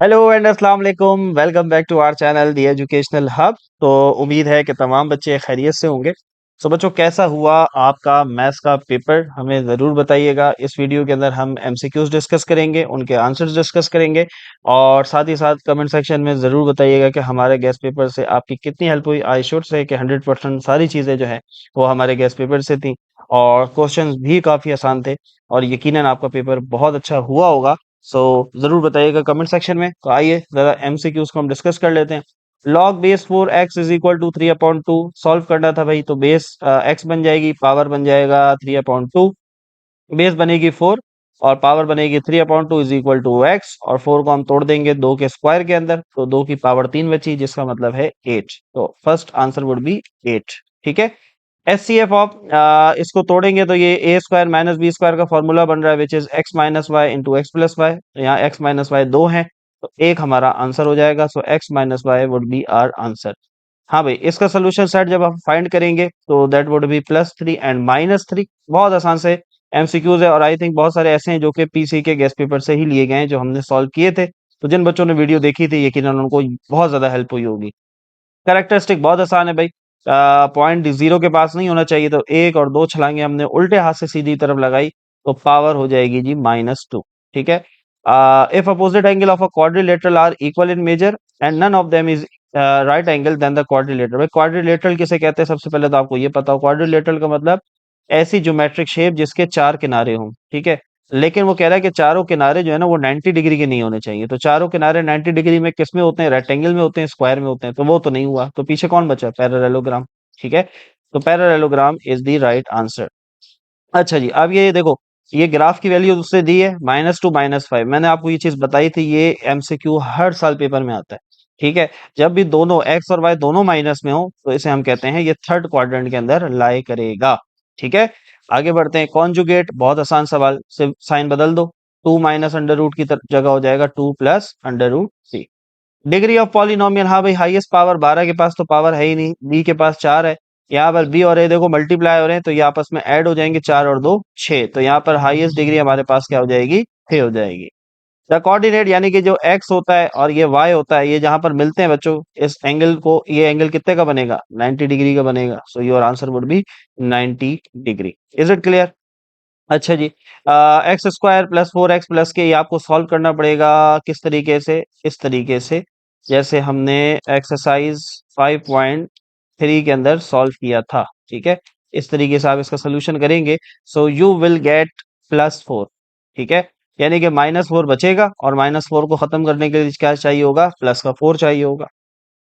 Hello and अस्सलाम वालेकुम। Welcome back to our channel the educational hub. तो उम्मीद है कि तमाम बच्चे खैरियत से होंगे। सो बच्चों, कैसा हुआ आपका मैथ्स का पेपर, हमें ज़रूर बताइएगा। इस वीडियो के अंदर हम एमसीक्यूज डिस्कस करेंगे, उनके आंसर्स डिस्कस करेंगे, और साथ ही साथ कमेंट सेक्शन में ज़रूर बताइएगा कि हमारे गेस्ट पेपर से आपकी कितनी हेल्प हुई। आई शुड से कि 100% सारी चीज़ें जो है वो हमारे गेस्ट पेपर से थी, और क्वेश्चंस भी काफ़ी आसान थे, और यकीनन आपका पेपर बहुत अच्छा हुआ होगा। सो जरूर बताइएगा कमेंट सेक्शन में। तो आइए जरा एमसीक्यूज को हम डिस्कस कर लेते हैं। Log base 4x is equal to 3/2 solve करना था भाई। तो बेस x बन जाएगी, पावर बन जाएगा 3/2, बेस बनेगी 4 और पावर बनेगी 3/2 इज इक्वल टू x, और 4 को हम तोड़ देंगे 2 के स्क्वायर के अंदर, तो 2 की पावर 3 बची, जिसका मतलब है 8। तो फर्स्ट आंसर वुड बी 8। ठीक है। एस सी एफ ऑफ, इसको तोड़ेंगे तो ये A square minus B square का फॉर्मूला बन रहा है, which is X minus Y into X plus Y. यहाँ एक्स माइनस वाई 2 है, तो एक हमारा आंसर हो जाएगा। So X minus Y would be our answer. हाँ भाई, इसका सोल्यूशन सेट जब हम फाइंड करेंगे तो दैट वुड बी +3 एंड -3। बहुत आसान से एमसीक्यूज है, और आई थिंक बहुत सारे ऐसे हैं जो कि पीसी के गेस्ट पेपर से ही लिए गए हैं, जो हमने सॉल्व किए थे। तो जिन बच्चों ने वीडियो देखी थी, यकीनन उनको बहुत ज्यादा हेल्प हुई होगी। कैरेक्टरिस्टिक बहुत आसान है भाई। पॉइंट जीरो के पास नहीं होना चाहिए, तो एक और दो छलांगे हमने उल्टे हाथ से सीधी तरफ लगाई, तो पावर हो जाएगी जी -2। ठीक है। If opposite angle of a quadrilateral are equal in measure and none of them is right angle then the quadrilateral. भाई क्वाड्रिलेटरल किसे कहते हैं, सबसे पहले तो आपको ये पता हो। क्वाड्रिलेटरल का मतलब ऐसी ज्योमेट्रिक शेप जिसके चार किनारे हों। ठीक है। लेकिन वो कह रहा है कि चारों किनारे जो है ना वो 90 डिग्री के नहीं होने चाहिए। तो चारों किनारे 90 डिग्री में किस में होते हैं, रेक्टेंगल में होते हैं, स्क्वायर में होते हैं। तो वो तो नहीं हुआ, तो पीछे कौन बचा, पैरेललोग्राम। ठीक है। तो parallelogram is the right answer. अच्छा जी, अब ये देखो, ये ग्राफ की वैल्यू उससे दी है -2 -5। मैंने आपको ये चीज बताई थी, ये एमसीक्यू हर साल पेपर में आता है। ठीक है। जब भी दोनों एक्स और वाई दोनों माइनस में हो, तो इसे हम कहते हैं ये थर्ड क्वाड्रेंट के अंदर लाई करेगा। ठीक है। आगे बढ़ते हैं। कॉन्जुगेट, बहुत आसान सवाल, सिर्फ साइन बदल दो। 2 माइनस अंडर रूट की जगह हो जाएगा 2 plus under root C. Degree of polynomial, हाँ भाई, हाईएस्ट पावर 12 के पास तो पावर है ही नहीं, बी के पास 4 है। यहाँ पर बी और ए देखो मल्टीप्लाई हो रहे हैं, तो ये आपस में ऐड हो जाएंगे, 4 और 2 6। तो यहाँ पर हाईएस्ट डिग्री हमारे पास क्या हो जाएगी, 6 हो जाएगी। द कोऑर्डिनेट, यानी कि जो एक्स होता है और ये वाई होता है, ये जहां पर मिलते हैं बच्चों, इस एंगल को, ये एंगल कितने का बनेगा, 90 डिग्री का बनेगा। So your answer would be 90 degree. Is it clear? अच्छा जी। X square plus 4x plus K, ये आपको सॉल्व करना पड़ेगा किस तरीके से, इस तरीके से, जैसे हमने एक्सरसाइज 5.3 के अंदर सॉल्व किया था। ठीक है। इस तरीके से आप इसका सोल्यूशन करेंगे, सो यू विल गेट +4। ठीक है। यानी कि -4 बचेगा, और -4 को खत्म करने के लिए क्या चाहिए होगा, प्लस का 4 चाहिए होगा।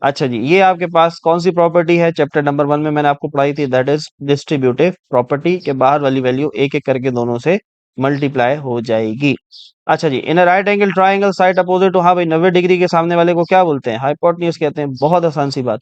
अच्छा जी, ये आपके पास कौन सी प्रॉपर्टी है, चैप्टर नंबर 1 में मैंने आपको पढ़ाई थी, दैट इज डिस्ट्रीब्यूटिव प्रॉपर्टी, के बाहर वाली वैल्यू एक एक करके दोनों से मल्टीप्लाई हो जाएगी। अच्छा जी, in right angle triangle side opposite to, हाँ भाई, 90 डिग्री के सामने वाले को क्या बोलते हैं, हाइपोटेन्यूज कहते हैं। बहुत आसान सी बात।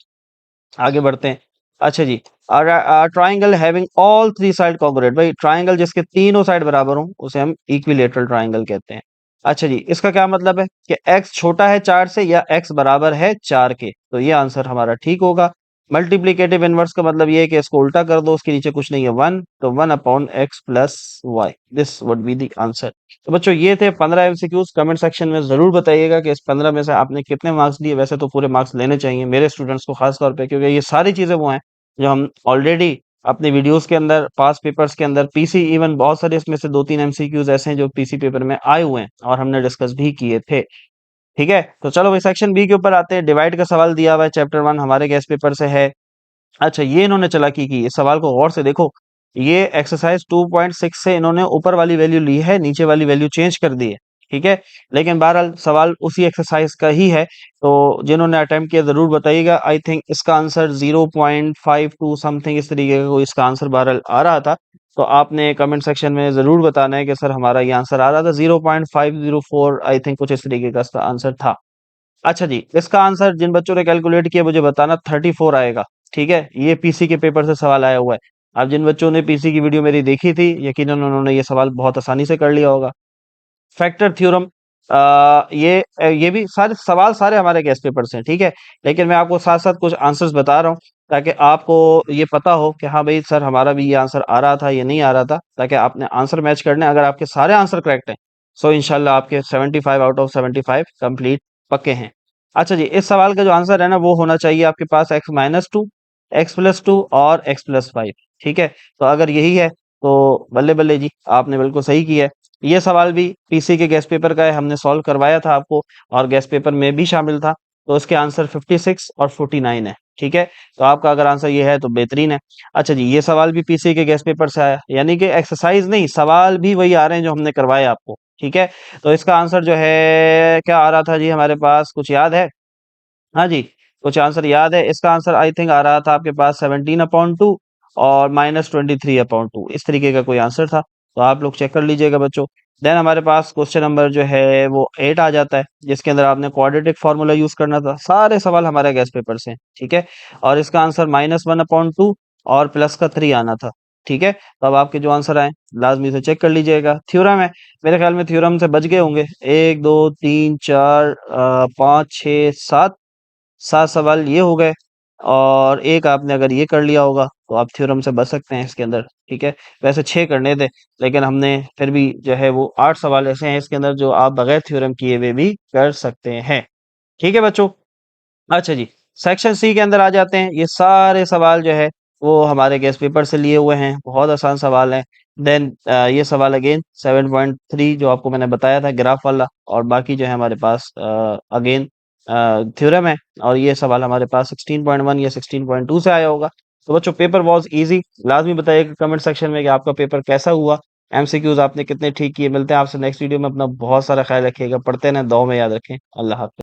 आगे बढ़ते हैं। अच्छा जी, triangle having all three side congruent, भाई ट्राइंगल जिसके तीनों साइड बराबर हो उसे हम इक्विलेटरल ट्राइंगल कहते हैं। अच्छा जी, इसका क्या मतलब है कि x छोटा है 4 से, या x बराबर है 4 के, तो ये आंसर हमारा ठीक होगा। मल्टीप्लिकेटिव इनवर्स का मतलब ये है कि इसको उल्टा कर दो, उसके नीचे कुछ नहीं है 1, तो 1/x plus y, this would be the answer. तो बच्चों, ये थे 15 एमसीक्यूज। कमेंट सेक्शन में जरूर बताइएगा कि इस 15 में से आपने कितने मार्क्स लिए। वैसे तो पूरे मार्क्स लेने चाहिए मेरे स्टूडेंट्स को, खास तौर पे, क्योंकि ये सारी चीजें वो हैं जो हम ऑलरेडी अपने वीडियोस के अंदर, पास पेपर्स के अंदर, पीसी, इवन बहुत सारे इसमें से 2-3 एमसीक्यूज ऐसे हैं जो पीसी पेपर में आए हुए हैं और हमने डिस्कस भी किए थे। ठीक है। तो चलो भाई, सेक्शन बी के ऊपर आते हैं। डिवाइड का सवाल दिया हुआ है, चैप्टर 1 हमारे गेस्ट पेपर से है। अच्छा, ये इन्होंने चालाकी की, इस सवाल को गौर से देखो। ये एक्सरसाइज 2.6 से इन्होंने ऊपर वाली वैल्यू ली है, नीचे वाली वैल्यू चेंज कर दी है। ठीक है। लेकिन बहरहाल सवाल उसी एक्सरसाइज का ही है, तो जिन्होंने अटेम्प्ट किया जरूर बताइएगा। आई थिंक इसका आंसर 0.52 समथिंग इस तरीके का कोई इसका आंसर बहरहाल आ रहा था। तो आपने कमेंट सेक्शन में जरूर बताना है कि सर हमारा ये आंसर आ रहा था 0.504, आई थिंक कुछ इस तरीके का इसका आंसर था। अच्छा जी, इसका आंसर जिन बच्चों ने कैलकुलेट किया मुझे बताना, 34 आएगा। ठीक है। ये पीसी के पेपर से सवाल आया हुआ है। अब जिन बच्चों ने पीसी की वीडियो मेरी देखी थी, यकीनन उन्होंने ये सवाल बहुत आसानी से कर लिया होगा। फैक्टर थ्योरम, ये भी सारे सवाल सारे हमारे गेस्ट पेपर से हैं। ठीक है। लेकिन मैं आपको साथ साथ कुछ आंसर्स बता रहा हूँ, ताकि आपको ये पता हो कि हाँ भाई सर, हमारा भी ये आंसर आ रहा था, ये नहीं आ रहा था, ताकि आपने आंसर मैच करने। अगर आपके सारे आंसर करेक्ट हैं, सो इंशाल्लाह आपके 75 आउट ऑफ 75 कंप्लीट पक्के हैं। अच्छा जी, इस सवाल का जो आंसर है ना वो होना चाहिए आपके पास x-2, x+2 और x+5। ठीक है, तो अगर यही है तो बल्ले बल्ले जी, आपने बिल्कुल सही किया है। ये सवाल भी पीसी के गेस्ट पेपर का है, हमने सॉल्व करवाया था आपको और गेस्ट पेपर में भी शामिल था। तो इसके आंसर 56 और 49 है। ठीक है, तो आपका अगर आंसर ये है तो बेहतरीन है। अच्छा जी, ये सवाल भी पीसी के गेस्ट पेपर से आया, यानी कि एक्सरसाइज नहीं, सवाल भी वही आ रहे हैं जो हमने करवाए आपको। ठीक है, तो इसका आंसर जो है क्या आ रहा था जी हमारे पास, कुछ याद है? हाँ जी, कुछ आंसर याद है? इसका आंसर आई थिंक आ रहा था आपके पास 17/2 और -23/2, इस तरीके का कोई आंसर था। तो आप लोग चेक कर लीजिएगा बच्चों। देन हमारे पास क्वेश्चन नंबर जो है वो 8 आ जाता है, जिसके अंदर आपने क्वाड्रेटिक फार्मूला यूज करना था। सारे सवाल हमारे गेस्ट पेपर से हैं, ठीक है, और इसका आंसर -1/2 और प्लस का 3 आना था। ठीक है, तो अब आपके जो आंसर आए लाजमी से चेक कर लीजिएगा। थ्योरम है, मेरे ख्याल में थ्योरम से बच गए होंगे। 1 2 3 4 5 6 7 7 सवाल ये हो गए, और एक आपने अगर ये कर लिया होगा तो आप थ्योरम से बच सकते हैं इसके अंदर। ठीक है, वैसे 6 करने थे, लेकिन हमने फिर भी जो है वो 8 सवाल ऐसे हैं इसके अंदर जो आप बगैर थ्योरम किए हुए भी कर सकते हैं। ठीक है बच्चों। अच्छा जी, सेक्शन सी के अंदर आ जाते हैं। ये सारे सवाल जो है वो हमारे गेस्ट पेपर से लिए हुए हैं, बहुत आसान सवाल हैं। देन ये सवाल अगेन 7.3 जो आपको मैंने बताया था ग्राफ वाला, और बाकी जो है हमारे पास अगेन थ्योरम है, और ये सवाल हमारे पास 16.1 या 16.2 से आया होगा। तो बच्चों पेपर वॉज इजी। लाजमी बताइएगा कमेंट सेक्शन में कि आपका पेपर कैसा हुआ, एमसीक्यूज आपने कितने ठीक किए। मिलते हैं आपसे नेक्स्ट वीडियो में। अपना बहुत सारा ख्याल रखिएगा, पढ़ते रहें, दुआ में याद रखें। अल्लाह हाफ़िज़।